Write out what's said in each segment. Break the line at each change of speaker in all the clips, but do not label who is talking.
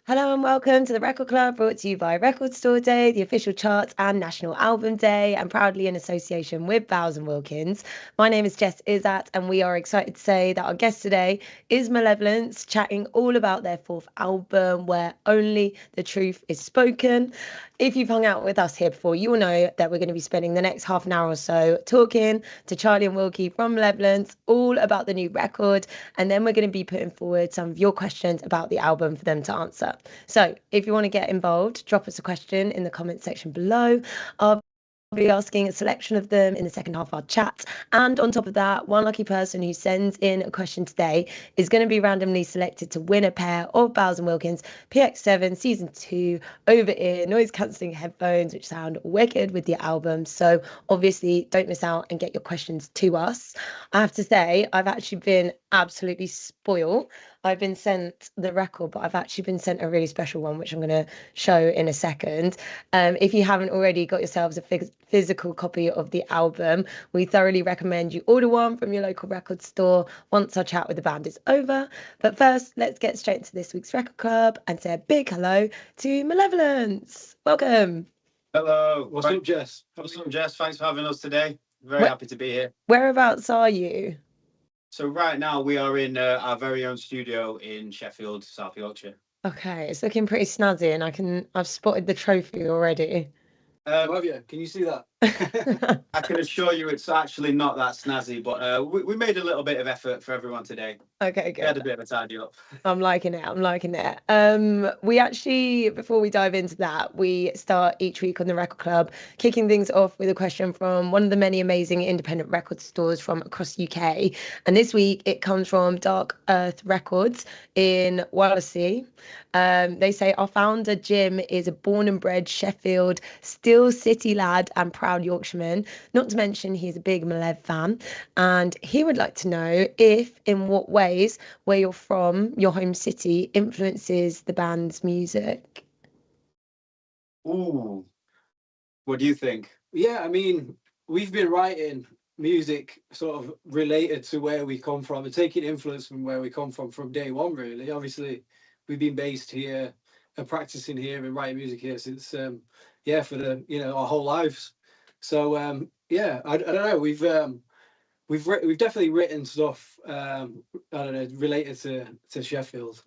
Hello and welcome to the Record Club, brought to you by Record Store Day, the official charts and National Album Day, and proudly in association with Bowers Wilkins. My name is Jess Izzat, and we are excited to say that our guest today is Malevolence, chatting all about their fourth album, Where Only the Truth is Spoken. If you've hung out with us here before, you will know that we're going to be spending the next half an hour or so talking to Charlie and Wilkie from Malevolence, all about the new record, and then we're going to be putting forward some of your questions about the album for them to answer. So if you want to get involved, drop us a question in the comment section below. I'll be asking a selection of them in the second half of our chat. And on top of that, one lucky person who sends in a question today is going to be randomly selected to win a pair of Bowers Wilkins PX7 Season 2 over-ear noise-cancelling headphones, which sound wicked with the album. So obviously, don't miss out and get your questions to us. I have to say, I've actually been absolutely spoiled. I've been sent the record, but I've actually been sent a really special one, which I'm going to show in a second. If you haven't already got yourselves a physical copy of the album, we thoroughly recommend you order one from your local record store once our chat with the band is over. But first, let's get straight into this week's Record Club and say a big hello to Malevolence. Welcome.
Hello.
What's up, Jess?
What's up, Jess? Thanks for having us today. Very happy to be here.
Whereabouts are you?
So right now we are in our very own studio in Sheffield, South Yorkshire.
Okay, it's looking pretty snazzy, and I've spotted the trophy already.
Have you? Can you see that?
I can assure you it's actually not that snazzy, but we made a little bit of effort for everyone today.
Okay, good.
We had a bit of a tidy up.
I'm liking it. We actually, before we dive into that, we start each week on the Record Club, kicking things off with a question from one of the many amazing independent record stores from across the UK. And this week it comes from Dark Earth Records in Wallasey. They say our founder Jim is a born and bred Sheffield, Steel City lad and proud Yorkshireman. Not to mention he's a big Malev fan, and he would like to know if, in what ways, where you're from, your home city, influences the band's music.
Ooh, what do you think?
Yeah, I mean, we've been writing music sort of related to where we come from and taking influence from where we come from day one, really. Obviously, we've been based here and practicing here and writing music here since, for the, our whole lives. So, I don't know. We've definitely written stuff, I don't know, related to Sheffield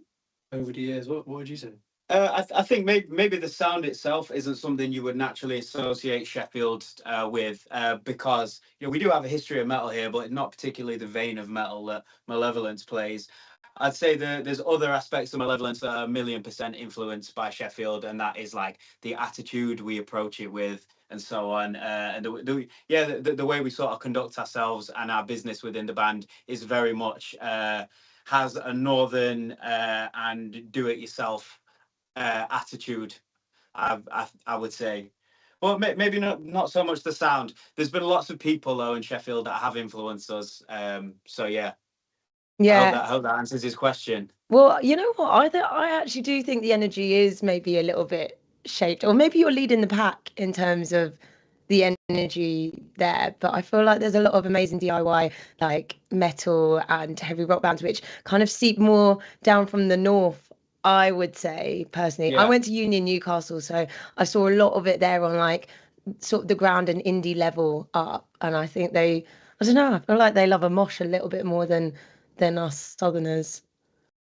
over the years. What would you say?
I think maybe the sound itself isn't something you would naturally associate Sheffield with, because we do have a history of metal here, but not particularly the vein of metal that Malevolence plays. I'd say there's other aspects of Malevolence that are 1,000,000% influenced by Sheffield, and that is like the attitude we approach it with, and so on. And the way we sort of conduct ourselves and our business within the band is very much has a northern and do-it-yourself attitude. I would say. Well, maybe not so much the sound. There's been lots of people though in Sheffield that have influenced us. So yeah.
Yeah.
I hope that answers his question.
Well, you know what? I actually do think the energy is maybe a little bit shaped, or maybe you're leading the pack in terms of the energy there. But I feel like there's a lot of amazing DIY, like metal and heavy rock bands, which kind of seep more down from the north. I would say personally, I
Yeah.
went to uni in Newcastle, so I saw a lot of it there on like sort of the ground and indie level up. And I think I don't know, I feel like they love a mosh a little bit more than us Southerners.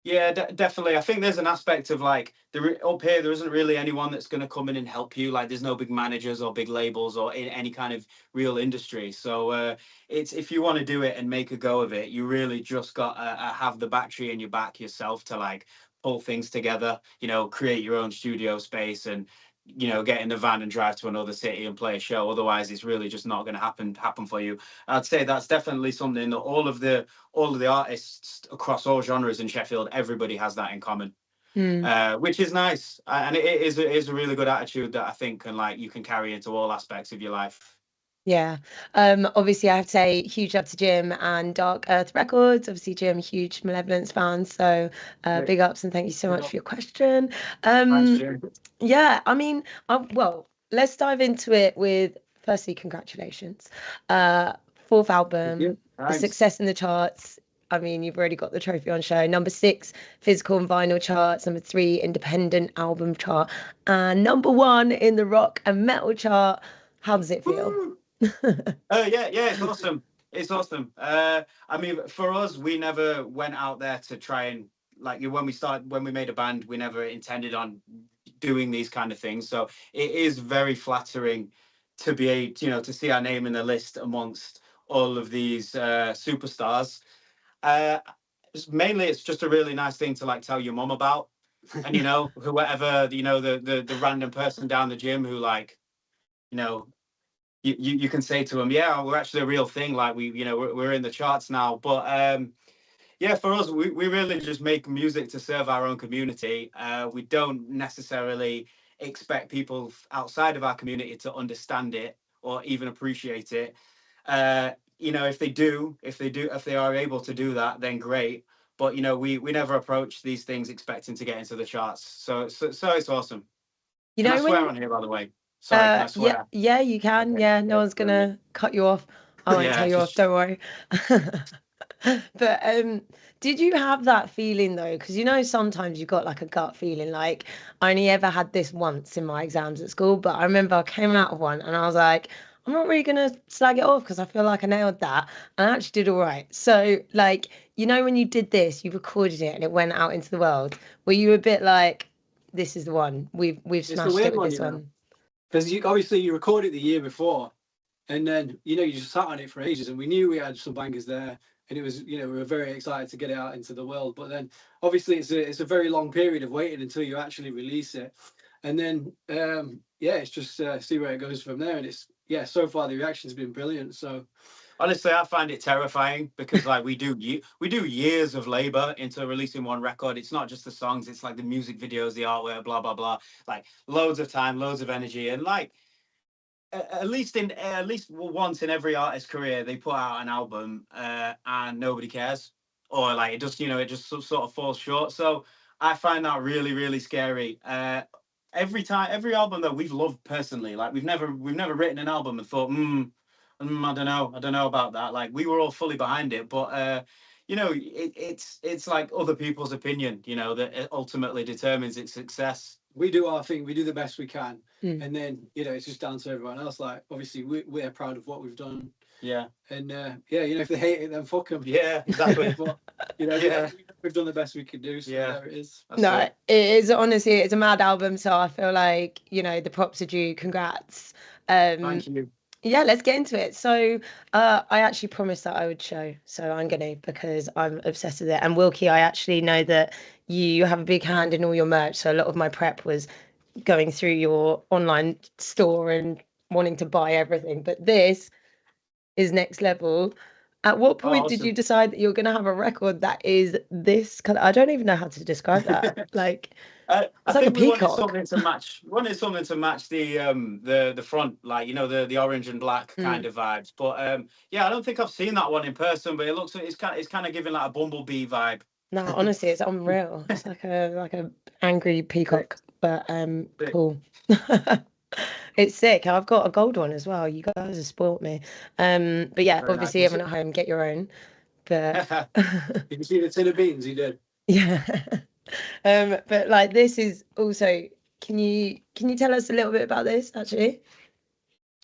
Yeah, definitely. I think there's an aspect of like up here, there isn't really anyone that's going to come in and help you. Like, there's no big managers or big labels or in any kind of real industry. So it's if you want to do it and make a go of it, you really just got to have the battery in your back yourself to like pull things together. Create your own studio space and get in the van and drive to another city and play a show. Otherwise, it's really just not going to happen for you. I'd say that's definitely something that all of the artists across all genres in Sheffield, everybody has that in common, which is nice, and it is a really good attitude that I think you can carry into all aspects of your life.
Yeah. Obviously I have to say huge up to Jim and Dark Earth Records. Obviously Jim, huge Malevolence fan. So big ups and thank you so much for your question.
Thanks, Jim.
Yeah, I mean, well, let's dive into it with firstly, congratulations. Fourth album, the
Thanks.
success in the charts. I mean, you've already got the trophy on show. Number 6, physical and vinyl charts. Number 3, independent album chart. And number 1 in the rock and metal chart. How does it feel?
Yeah, it's awesome. It's awesome. I mean, for us, we never went out there to try and like when we made a band, we never intended on doing these kind of things. So it is very flattering to be to see our name in the list amongst all of these superstars. Mainly, it's just a really nice thing to like tell your mum about, and whoever the random person down the gym who like you know you can say to them, yeah, we're actually a real thing. Like we're in the charts now. But yeah, for us, we really just make music to serve our own community. We don't necessarily expect people outside of our community to understand it or even appreciate it. If they are able to do that, then great. But we never approach these things expecting to get into the charts. So it's awesome. Can I swear on here, by the way? Sorry, can I swear?
Yeah, you can.
Okay.
Yeah, no one's gonna cut you off. I won't tell you off, don't worry. But did you have that feeling though? Because sometimes you've got like a gut feeling. Like I only ever had this once in my exams at school, but I remember I came out of one and I was like, I'm not really gonna slag it off because I feel like I nailed that and I actually did all right. So like, when you did this, you recorded it and it went out into the world. Were you a bit like, this is the one, we've smashed it with this one?
Because you recorded the year before, and then you just sat on it for ages, and we knew we had some bangers there, and it was we were very excited to get it out into the world. But then obviously it's a very long period of waiting until you actually release it, and then it's just see where it goes from there. And it's so far the reaction's been brilliant. So
honestly, I find it terrifying because like we do years of labor into releasing one record. It's not just the songs; it's like the music videos, the artwork, blah blah blah. Like loads of time, loads of energy, and like at least once in every artist's career, they put out an album and nobody cares, or like it just sort of falls short. So I find that really really scary. Every album that we've loved personally, like we've never written an album and thought, I don't know about that. Like we were all fully behind it, but it's like other people's opinion, that ultimately determines its success.
We do our thing, we do the best we can, and then it's just down to everyone else. Like obviously we're proud of what we've done.
Yeah.
And if they hate it, then fuck them.
Yeah, exactly.
But we've done the best we could do. So there it is.
It is honestly, it's a mad album. So I feel like the props are due. Congrats.
Thank you.
Yeah, let's get into it. So I actually promised that I would show, so I'm gonna, because I'm obsessed with it. And Wilkie, I actually know that you have a big hand in all your merch, so a lot of my prep was going through your online store and wanting to buy everything. But this is next level. At what point did you decide that you're going to have a record that is this kind of, I don't even know how to describe that. Like,
I
like
think
a
we
peacock.
wanted something to match the front, like the orange and black kind of vibes. But I don't think I've seen that one in person, but it's kind of giving like a bumblebee vibe.
No, honestly, it's unreal. It's like a angry peacock, but cool. It's sick. I've got a gold one as well. You guys have spoilt me. But yeah,
Very
obviously
nice.
everyone at home, get your own. But
you can see the tin of beans you did.
Yeah. But like this is also, can you tell us a little bit about this actually?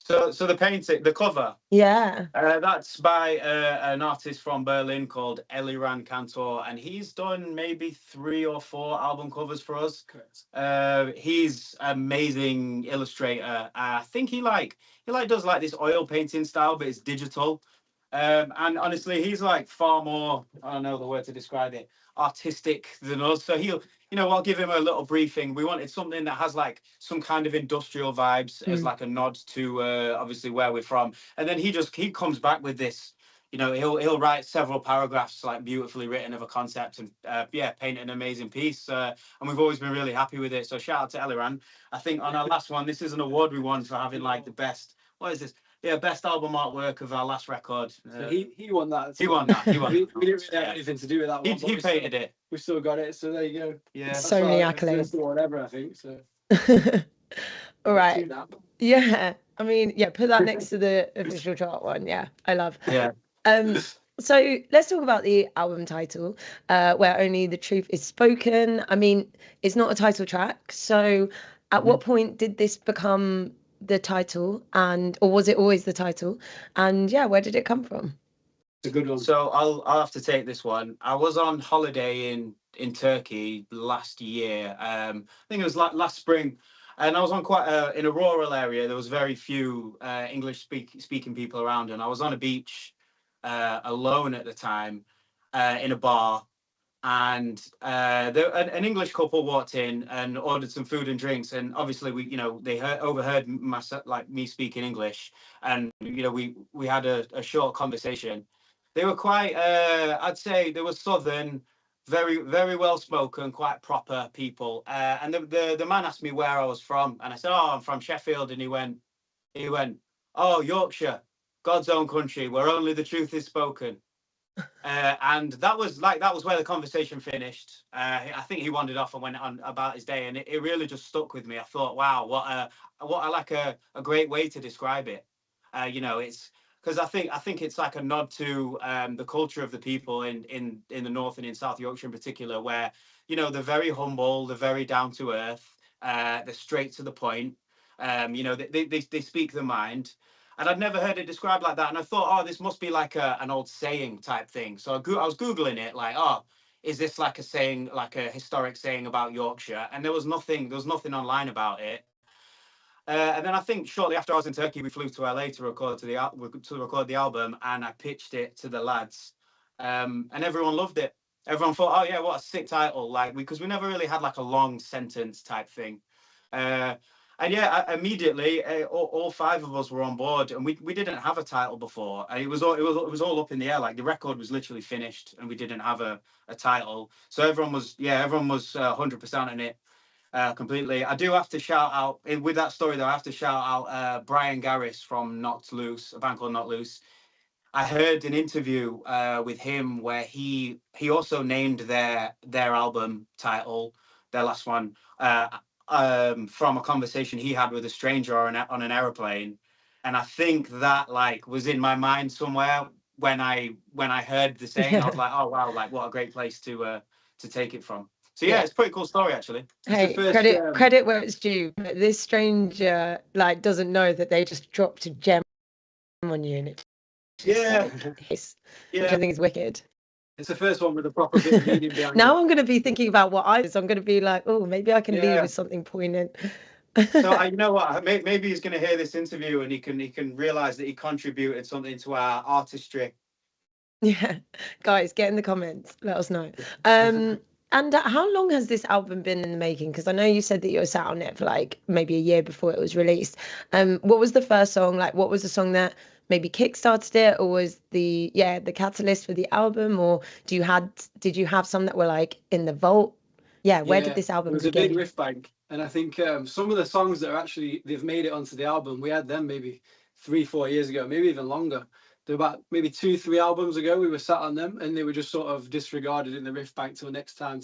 So the painting, the cover.
Yeah.
That's by an artist from Berlin called Eliran Cantor, and he's done maybe 3 or 4 album covers for us.
Correct.
He's amazing illustrator. I think he does like this oil painting style, but it's digital. And honestly, he's like far more, I don't know the word to describe it, artistic than us. So I'll give him a little briefing. We wanted something that has like some kind of industrial vibes as like a nod to obviously where we're from. And then he comes back with this, he'll write several paragraphs like beautifully written of a concept and paint an amazing piece. And we've always been really happy with it. So shout out to Eliran. I think on our last one, this is an award we won for having like the best, what is this? Yeah, best album artwork of our last record.
So he won that.
He won that.
We didn't really have anything to do with that one.
He painted it.
We still got it. So there you go.
Yeah.
So many accolades.
Or whatever, I think. So.
All right. Yeah. I mean, put that next to the official chart one. Yeah, I love.
Yeah.
So let's talk about the album title, Where Only the Truth is Spoken. I mean, it's not a title track. So at what point did this become the title, and or was it always the title? And yeah, where did it come from?
It's a good one.
So I'll have to take this one. I was on holiday in Turkey last year. I think it was like last spring, and I was on quite in a rural area. There was very few English speaking people around, and I was on a beach alone at the time in a bar. And an English couple walked in and ordered some food and drinks, and obviously they overheard like me speaking English, and we had a short conversation. They were quite, I'd say, they were southern, very well spoken, quite proper people. And the man asked me where I was from, and I said, "Oh, I'm from Sheffield," and he went, "Oh, Yorkshire, God's own country, where only the truth is spoken." And that was where the conversation finished. I think he wandered off and went on about his day, and it really just stuck with me. I thought, wow, what a like a great way to describe it. It's because I think it's like a nod to the culture of the people in the North and in South Yorkshire in particular, where they're very humble, they're very down to earth, they're straight to the point. They speak their mind, and I'd never heard it described like that. And I thought, oh, this must be like an old saying type thing. So I was Googling it, like, oh, is this like a saying, like a historic saying about Yorkshire? And there was nothing online about it. And then I think shortly after I was in Turkey, we flew to LA to record the album, and I pitched it to the lads, and everyone loved it. Everyone thought, oh yeah, what a sick title! Like because we never really had like a long sentence type thing. Uh, and yeah, immediately all five of us were on board, and we didn't have a title before, and it was all up in the air. Like the record was literally finished, and we didn't have a title. So everyone was 100% in it completely. I do have to shout out with that story though. I have to shout out Brian Garris from Knocked Loose, a band called Knocked Loose. I heard an interview with him where he also named their album title, their last one, from a conversation he had with a stranger on an aeroplane, and I think that like was in my mind somewhere when I heard the saying. I was like, oh wow, like what a great place to take it from. So yeah,
Yeah.
it's a pretty cool story actually.
Hey,
first,
credit where it's due. But this stranger like doesn't know that they just dropped a gem on you, and it just
Yeah,
like hits, which
yeah.
I think is wicked.
It's the first one with a proper bit of meaning behind
Now
it.
I'm going to be thinking about what I was. I'm going to be like, oh, maybe I can lead
Yeah.
with something poignant.
So you know what? Maybe he's going to hear this interview and he can realize that he contributed something to our artistry.
Yeah, guys, get in the comments. Let us know. And how long has this album been in the making? Because I know you said that you were sat on it for like maybe a year before it was released. What was the first song? Like, what was the song that maybe kickstarted it, or was the catalyst for the album, or did you have some that were like in the vault? Yeah, where did this
It
album
was a big
begin?
riff bank, and I think some of the songs that are actually they've made it onto the album. We had them maybe 3-4 years ago, maybe even longer. They're about maybe 2-3 albums ago. We were sat on them, and they were just sort of disregarded in the riff bank till next time,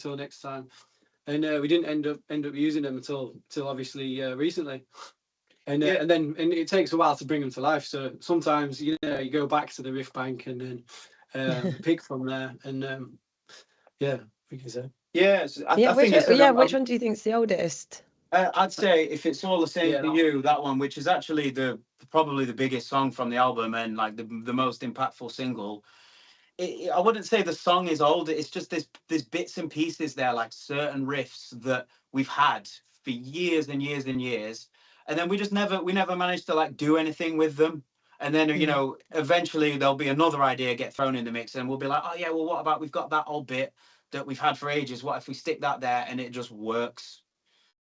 and we didn't end up using them until obviously recently. And
Yeah.
and it takes a while to bring them to life. So sometimes you go back to the riff bank and then pick from there, and yeah, we can say.
Yeah,
Yeah,
I think it's
which one do you think's the oldest?
I'd say if it's all the same
Yeah,
to
that
you, that one, which is actually probably the biggest song from the album and like the most impactful single. I wouldn't say the song is old. It's just there's bits and pieces there, like certain riffs that we've had for years and years and years, and then we never managed to like do anything with them. And then eventually there'll be another idea get thrown in the mix, and we'll be like, oh yeah, well what about we've got that old bit that we've had for ages. What if we stick that there and it just works?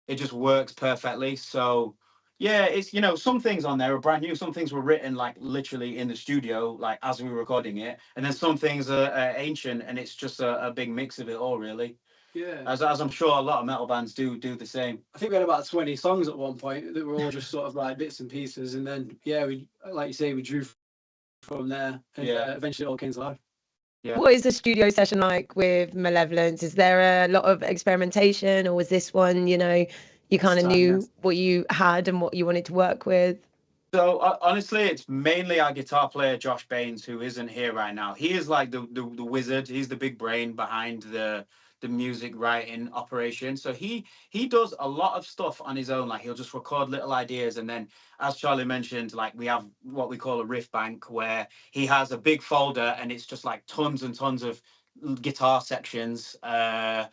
It just works perfectly. So yeah, it's some things on there are brand new. Some things were written like literally in the studio, like as we were recording it, and then some things are ancient, and it's just a big mix of it all, really.
Yeah.
As I'm sure a lot of metal bands do the same.
I think we had about 20 songs at one point that were all just sort of like bits and pieces, and then we, like you say, we drew from there, and eventually it all came to life.
Yeah.
What is the studio session like with Malevolence? Is there a lot of experimentation, or was this one, you kind of knew what you had and what you wanted to work with?
So honestly, it's mainly our guitar player Josh Baines, who isn't here right now. He is like the wizard. He's the big brain behind the music writing operation. So he does a lot of stuff on his own. Like he'll just record little ideas, and then, as Charlie mentioned, like we have what we call a riff bank, where he has a big folder, and it's just like tons and tons of guitar sections, and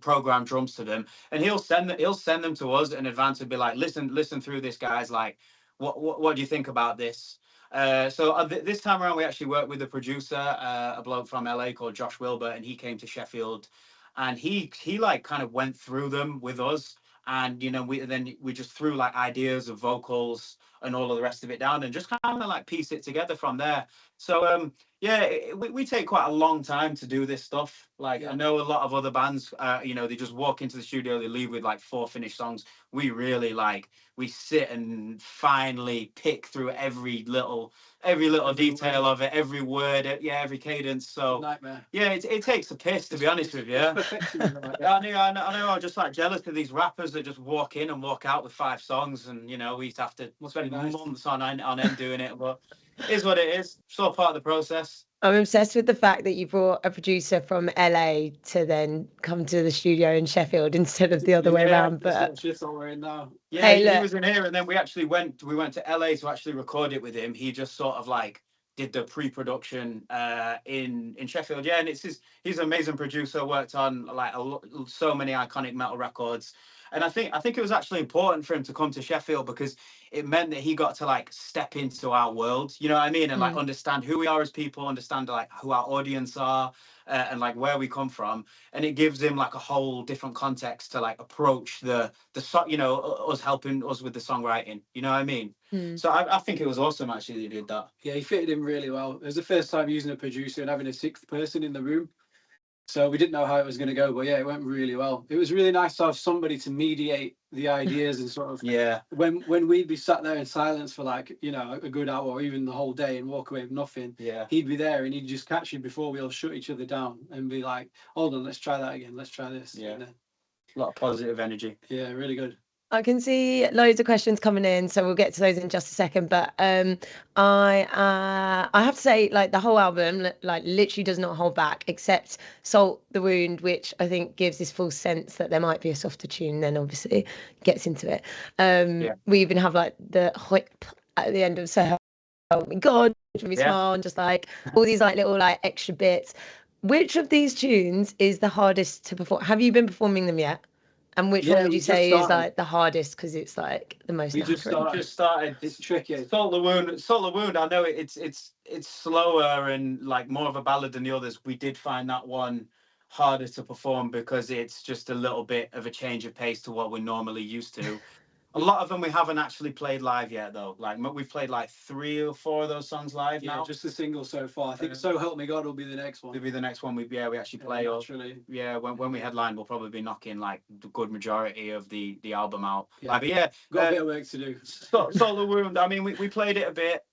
program drums to them, and he'll send them to us in advance and be like, listen through this, guys. Like, what do you think about this? This time around, we actually worked with a producer, a bloke from LA called Josh Wilbur, and he came to Sheffield, and he like kind of went through them with us, and we just threw like ideas of vocals and all of the rest of it down, and just kind of like piece it together from there. So yeah, we take quite a long time to do this stuff. Like, I know a lot of other bands, they just walk into the studio, they leave with like 4 finished songs. We really we sit and finally pick through every little detail of it, every word, every cadence. So
nightmare.
Yeah, it takes a piss, to be honest with you. I know. I'm just like jealous of these rappers that just walk in and walk out with 5 songs, and we have to spend months on end doing it. But it is what it is. It's all part of the process.
I'm obsessed with the fact that you brought a producer from LA to then come to the studio in Sheffield instead of the other way around. But
shit all we're in now.
Yeah, hey, he was in here, and then we went to LA to actually record it with him. He just sort of like did the pre-production in Sheffield. Yeah, and he's an amazing producer. Worked on like so many iconic metal records, and I think it was actually important for him to come to Sheffield because it meant that he got to like step into our world. You know what I mean? And like understand who we are as people, understand like who our audience are, and like where we come from, and it gives him like a whole different context to like approach the us helping us with the songwriting. You know what I mean? So I think it was awesome actually that he did that.
Yeah, he fitted in really well. It was the first time using a producer and having a 6th person in the room. So we didn't know how it was going to go, but yeah, it went really well. It was really nice to have somebody to mediate the ideas and sort of when we'd be sat there in silence for like a good hour or even the whole day and walk away with nothing.
Yeah,
he'd be there and he'd just catch you before we all shut each other down and be like, hold on, let's try that again, let's try this.
Yeah, a lot of positive energy.
Yeah, really good.
I can see loads of questions coming in, so we'll get to those in just a second. But I have to say, like, the whole album, like, literally does not hold back, except "Salt the Wound," which I think gives this full sense that there might be a softer tune. Then obviously gets into it. We even have like the whip at the end of "So Help Me God," which made me smile, and just like all these like little like extra bits. Which of these tunes is the hardest to perform? Have you been performing them yet? And which one would you say is like the hardest because it's like the most natural?
Just started.
It's tricky.
Salt the Wound. I know it's slower and like more of a ballad than the others. We did find that one harder to perform because it's just a little bit of a change of pace to what we're normally used to. A lot of them we haven't actually played live yet, though. Like we've played like 3 or 4 of those songs live now.
Just the single so far. I think "So Help Me God" will be the next one.
It'll be the next one we actually play.
Naturally.
When we headline, we'll probably be knocking like the good majority of the album out.
But got a bit of work to do.
Salt the Wound. I mean, we played it a bit.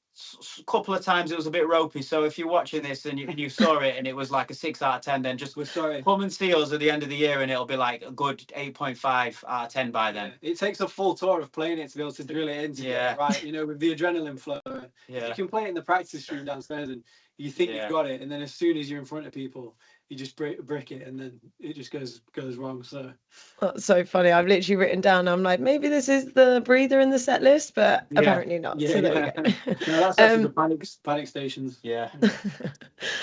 A couple of times it was a bit ropey, so if you're watching this and you saw it and it was like a 6 out of 10, then just come and see us at the end of the year and it'll be like a good 8.5 out of 10 by then.
It takes a full tour of playing it to be able to drill it into it, right? With the adrenaline flow. You can play it in the practice room downstairs and you think you've got it, and then as soon as you're in front of people, you just brick it, and then it just goes wrong. So
that's so funny. I've literally written down, I'm like, maybe this is the breather in the set list, but apparently not. So there we go.
No, that's actually the panic stations.
Yeah.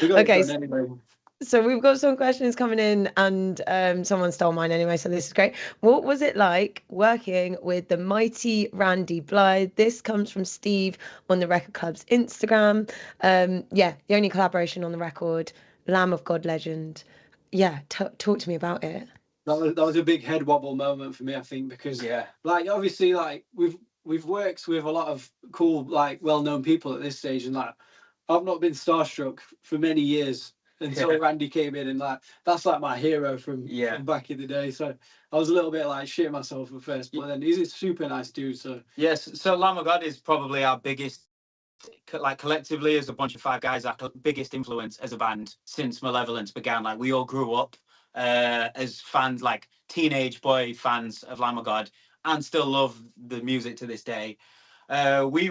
Okay. So we've got some questions coming in, and someone stole mine anyway, so this is great. What was it like working with the mighty Randy Blythe? This comes from Steve on the Record Club's Instagram. The only collaboration on the record, Lamb of God legend. Yeah, talk to me about it.
That was a big head wobble moment for me, I think, because like obviously like we've worked with a lot of cool like well-known people at this stage, and like I've not been starstruck for many years until Randy came in, and like that's like my hero from back in the day. So I was a little bit like shitting myself at first, but then he's a super nice dude. So
so Lamb of God is probably our biggest, like collectively as a bunch of 5 guys, our biggest influence as a band since Malevolence began. Like we all grew up as fans, like teenage boy fans of Lamb of God, and still love the music to this day. We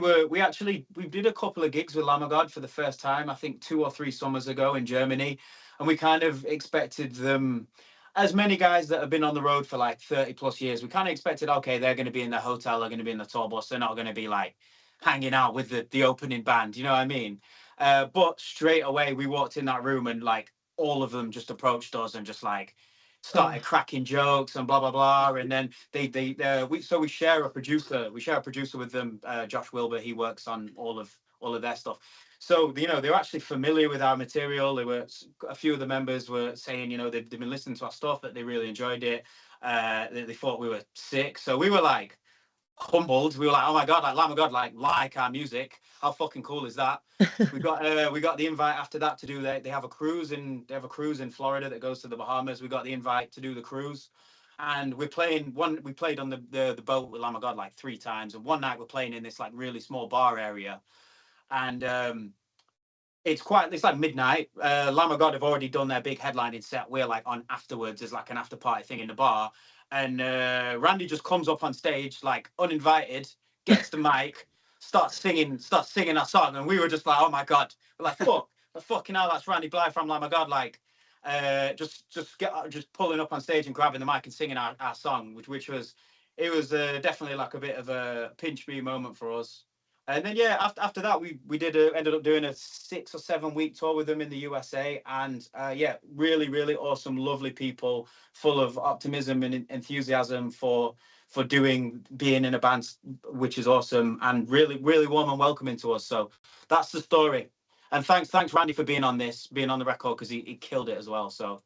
did a couple of gigs with Lamb of God for the first time, I think 2 or 3 summers ago in Germany, and we kind of expected them, as many guys that have been on the road for like 30 plus years, we kind of expected, okay, they're going to be in their hotel, they're going to be in the tour bus, they're not going to be like hanging out with the opening band, you know what I mean? But straight away we walked in that room and like all of them just approached us and just like started cracking jokes and blah blah blah. And then we share a producer. We share a producer with them, Josh Wilbur. He works on all of their stuff. So they were actually familiar with our material. A few of the members were saying they've been listening to our stuff, that they really enjoyed it. They thought we were sick. So we were like humbled. We were like, oh my god, like Lamb of God, like our music. How fucking cool is that? we got the invite after that to do they have a cruise in Florida that goes to the Bahamas. We got the invite to do the cruise, and we played on the boat with Lamb of God like 3 times, and one night we're playing in this like really small bar area, and it's like midnight. Lamb of God have already done their big headlining set. We're like on afterwards. There's like an after party thing in the bar, and Randy just comes up on stage like uninvited, gets the mic, starts singing our song, and we were just like, oh my god, we're like, fucking hell, that's Randy Blythe from Lamb of God, like, just pulling up on stage and grabbing the mic and singing our song, which was definitely like a bit of a pinch me moment for us. And then after that we ended up doing a 6 or 7 week tour with them in the USA, and really really awesome, lovely people, full of optimism and enthusiasm for being in a band, which is awesome, and really really warm and welcoming to us. So that's the story. And thanks Randy for being on the record, because he killed it as well. So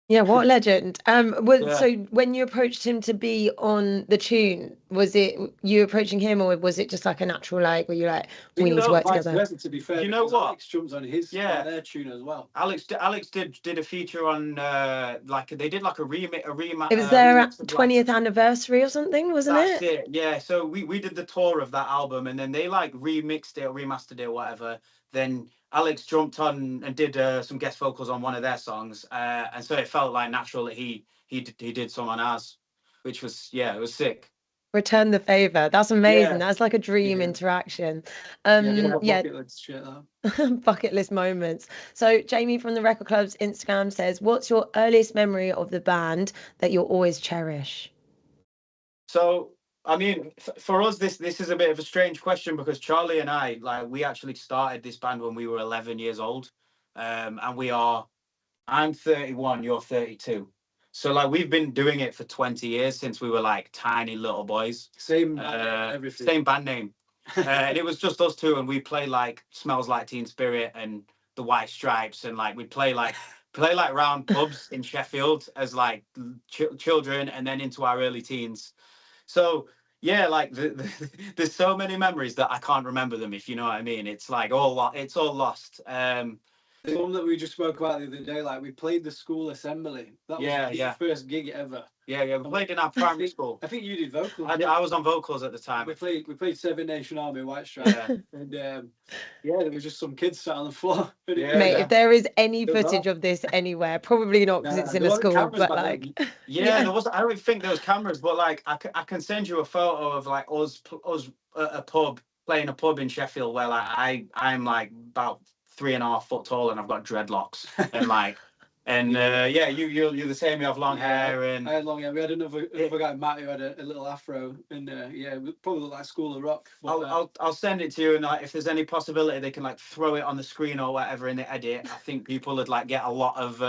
yeah, what a legend. So when you approached him to be on the tune, was it you approaching him, or was it just like a natural, like, were you like, we need to work together?
To be fair, what? Alex jumped on their tune as well.
Alex did a feature on they did like a remix.
It was their 20th anniversary or something, wasn't it?
That's it. Yeah. So we did the tour of that album, and then they like remixed it or remastered it or whatever. Then Alex jumped on and did some guest vocals on one of their songs, and so it felt like natural that he did some on ours, which was it was sick.
Return the favor. That's amazing. That's like a dream interaction.
Bucket list shit,
bucket list moments. So Jamie from the Record Club's Instagram says, what's your earliest memory of the band that you'll always cherish?
So I mean, for us, this is a bit of a strange question, because Charlie and I, like, we actually started this band when we were 11 years old, and I'm 31, you're 32. So like we've been doing it for 20 years, since we were like tiny little boys.
Same
band name. And it was just us two, and we play like Smells Like Teen Spirit and the White Stripes, and like we'd play like round pubs in Sheffield as like children, and then into our early teens. So like there's so many memories that I can't remember them, if you know what I mean. It's like it's all lost.
The one that we just spoke about the other day, like we played the school assembly. That was the first gig ever.
Yeah, we played in our primary school.
I think you did vocals.
I was on vocals at the time.
We played Seven Nation Army, White Stripe, and there was just some kids sat on the floor.
Mate, if there is any footage of this anywhere, probably not, because it's in a school. But like,
there was. I don't think there was cameras, but like I can send you a photo of like us at a pub, playing a pub in Sheffield, where like I'm like about 3.5 foot tall, and I've got dreadlocks, and like. And you're the same. You have long hair, and
I had long hair. We had another guy, Matt, who had a little afro, and we probably looked like School of Rock.
But, I'll send it to you, and like, if there's any possibility they can like throw it on the screen or whatever in the edit, I think people would like get a lot of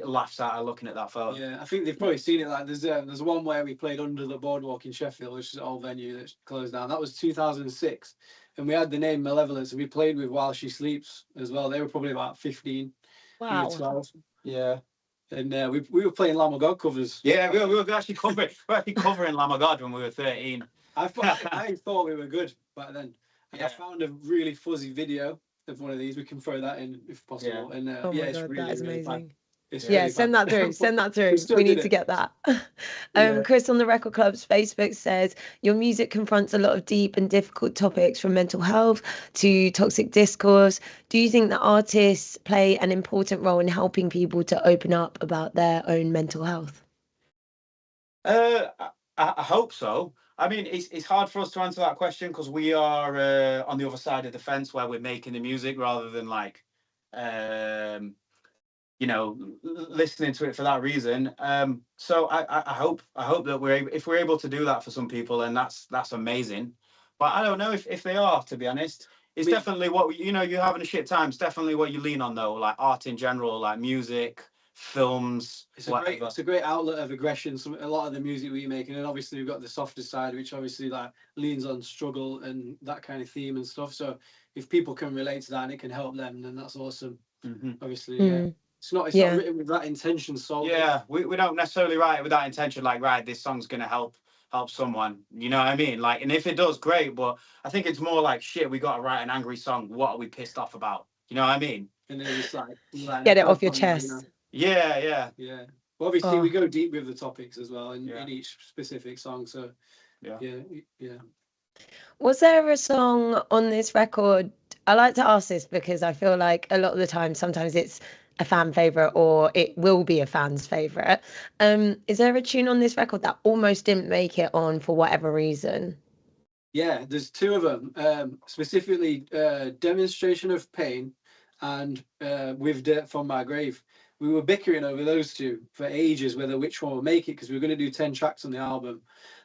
laughs out of looking at that photo.
Yeah, I think they've probably seen it. Like there's one where we played under the boardwalk in Sheffield, which is an old venue that's closed down. That was 2006. And we had the name Malevolence, and we played with While She Sleeps as well. They were probably about 15.
Wow.
12.
Yeah.
And we were playing Lamb of God covers.
Yeah, we were actually covering Lamb of God when we were 13.
I thought we were good back then. And I found a really fuzzy video of one of these. We can throw that in if possible.
Yeah.
And
oh my God,
really,
that is
really
amazing.
Really
send that through. Send that through. We need to get that. Chris on the Record Club's Facebook says, your music confronts a lot of deep and difficult topics, from mental health to toxic discourse. Do you think that artists play an important role in helping people to open up about their own mental health?
I hope so. I mean, it's hard for us to answer that question because we are on the other side of the fence where we're making the music rather than like, um, listening to it for that reason. So I hope that if we're able to do that for some people, then that's amazing. But I don't know if they are, to be honest. It's definitely what you're having a shit time. It's definitely what you lean on though, like art in general, like music, films.
It's a great outlet of aggression. A lot of the music we make, and then obviously we've got the softer side, which obviously like leans on struggle and that kind of theme and stuff. So if people can relate to that and it can help them, then that's awesome. Obviously, yeah. It's not written with that intention. So
yeah, we don't necessarily write it with that intention. Like, right, this song's gonna help someone. You know what I mean? Like, and if it does, great. But I think it's more like, shit, we got to write an angry song. What are we pissed off about? You know what I mean?
And then it's like
get it off your chest.
Yeah.
Well, obviously, we go deep with the topics as well in each specific song. So yeah.
Was there a song on this record? I like to ask this because I feel like a lot of the time, sometimes it's a fan favorite or it will be a fan's favorite. Is there a tune on this record that almost didn't make it on for whatever reason?
Yeah, there's two of them. Specifically, Demonstration of Pain and With Dirt from My Grave. We were bickering over those two for ages, whether which one would make it, because we were going to do 10 tracks on the album.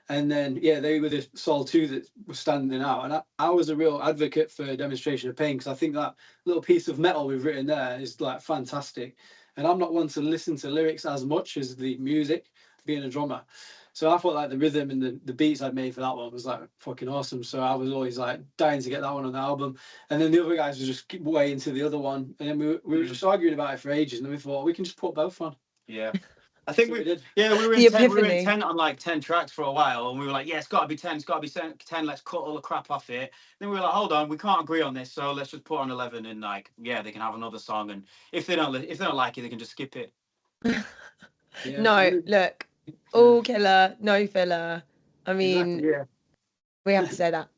And then, they were the sole two that were standing out. And I was a real advocate for Demonstration of Pain, because I think that little piece of metal we've written there is like fantastic. And I'm not one to listen to lyrics as much as the music, being a drummer. So I thought like the rhythm and the beats I'd made for that one was like fucking awesome. So I was always like dying to get that one on the album. And then the other guys were just way into the other one. And then we were just arguing about it for ages. And then we thought we can just put both on.
Yeah. I think we did. Yeah, we were intent on like 10 tracks for a while, and we were like, yeah, it's got to be 10. It's got to be 10. Let's cut all the crap off it. Then we were like, hold on, we can't agree on this, so let's just put on 11, and like, they can have another song. And if they don't like it, they can just skip it.
No, look, all killer, no filler. I mean,
exactly,
we have to say that.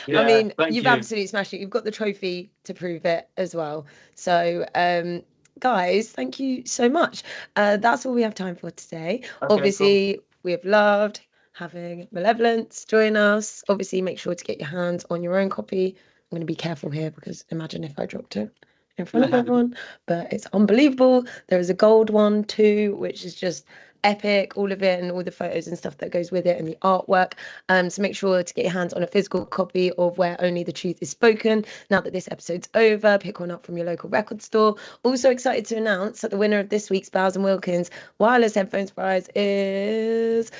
I mean, you've absolutely smashed it. You've got the trophy to prove it as well. So, guys, thank you so much. That's all we have time for today. Okay, obviously, we have loved having Malevolence join us. Obviously, make sure to get your hands on your own copy. I'm going to be careful here because imagine if I dropped it in front of everyone. But it's unbelievable. There is a gold one too, which is just epic, all of it and all the photos and stuff that goes with it and the artwork. So make sure to get your hands on a physical copy of Where Only the Truth is Spoken. Now that this episode's over, pick one up from your local record store. Also excited to announce that the winner of this week's Bowers Wilkins wireless headphones prize is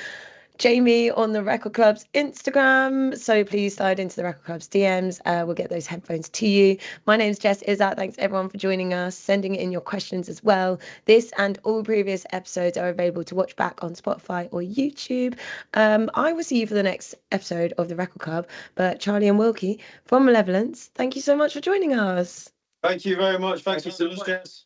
Jamie on the Record Club's Instagram. So please slide into the Record Club's DMs. We'll get those headphones to you. My name's Jess Izzat. Thanks everyone for joining us, sending in your questions as well. This and all previous episodes are available to watch back on Spotify or YouTube. I will see you for the next episode of the Record Club. But Charlie and Wilkie from Malevolence, thank you so much for joining us.
Thank you very much. Thanks so much, Jess.